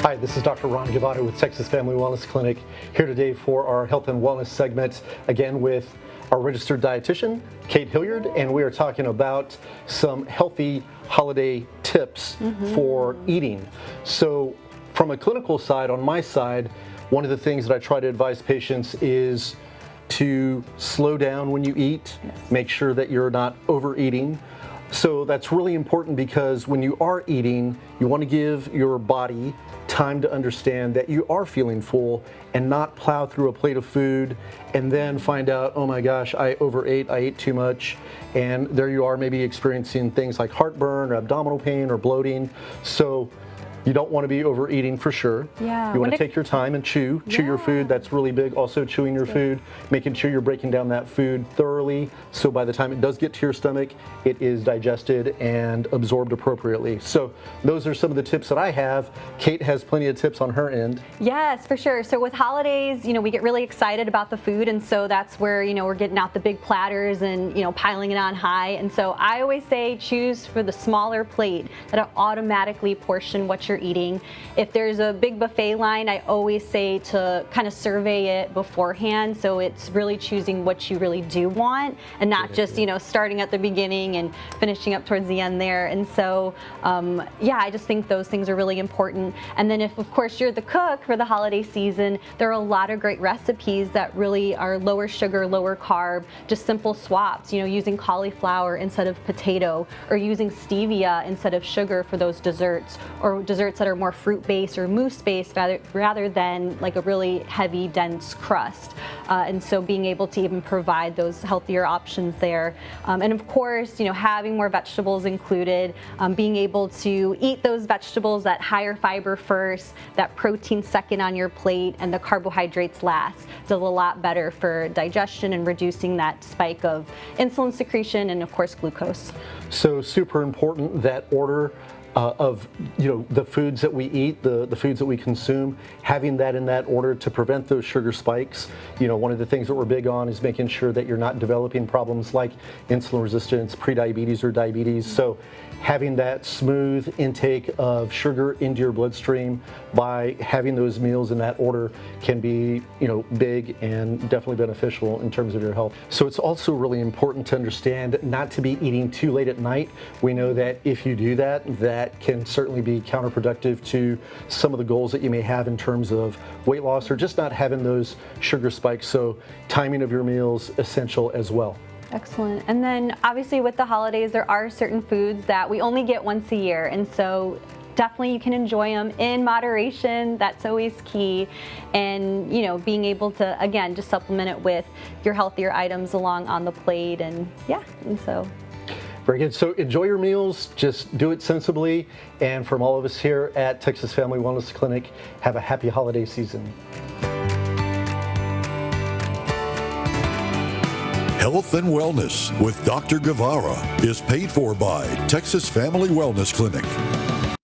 Hi, this is Dr. Ron Guevara with Texas Family Wellness Clinic, here today for our health and wellness segment, again with our registered dietitian, Kate Hilliard, and we are talking about some healthy holiday tips for eating. So from a clinical side, on my side, one of the things that I try to advise patients is to slow down when you eat, make sure that you're not overeating. So that's really important because when you are eating, you want to give your body time to understand that you are feeling full and not plow through a plate of food and then find out, oh my gosh, I overate, I ate too much, and there you are maybe experiencing things like heartburn or abdominal pain or bloating. So you don't want to be overeating for sure. Yeah. You want to take your time and chew your food. That's really big. Also chewing your food, making sure you're breaking down that food thoroughly so by the time it does get to your stomach, it is digested and absorbed appropriately. So those are some of the tips that I have. Kate has plenty of tips on her end. Yes, for sure. So with holidays, we get really excited about the food, and so that's where, we're getting out the big platters and, piling it on high. And so I always say choose for the smaller plate that'll automatically portion what you're eating. If there's a big buffet line, I always say to kind of survey it beforehand, so it's really choosing what you really do want and not just starting at the beginning and finishing up towards the end there. And so I just think those things are really important. And then if of course you're the cook for the holiday season, there are a lot of great recipes that really are lower sugar, lower carb, just simple swaps, using cauliflower instead of potato, or using stevia instead of sugar for those desserts, or desserts that are more fruit-based or mousse-based rather than like a really heavy, dense crust. And so being able to even provide those healthier options there. And of course, having more vegetables included, being able to eat those vegetables, that higher fiber first, that protein second on your plate, and the carbohydrates last, does a lot better for digestion and reducing that spike of insulin secretion and of course glucose. So super important, that order of the foods that we eat, the foods that we consume, having that in that order to prevent those sugar spikes. One of the things that we're big on is making sure that you're not developing problems like insulin resistance, prediabetes, or diabetes. So having that smooth intake of sugar into your bloodstream by having those meals in that order can be big and definitely beneficial in terms of your health. So it's also really important to understand not to be eating too late at night. We know that if you do that, that can certainly be counterproductive to some of the goals that you may have in terms of weight loss or just not having those sugar spikes. So timing of your meals essential as well. Excellent. And then obviously with the holidays, there are certain foods that we only get once a year. And so definitely you can enjoy them in moderation. That's always key. And, being able to, again, just supplement it with your healthier items along on the plate. And so. Very good. So enjoy your meals, just do it sensibly. And from all of us here at Texas Family Wellness Clinic, have a happy holiday season. Health and Wellness with Dr. Guevara is paid for by Texas Family Wellness Clinic.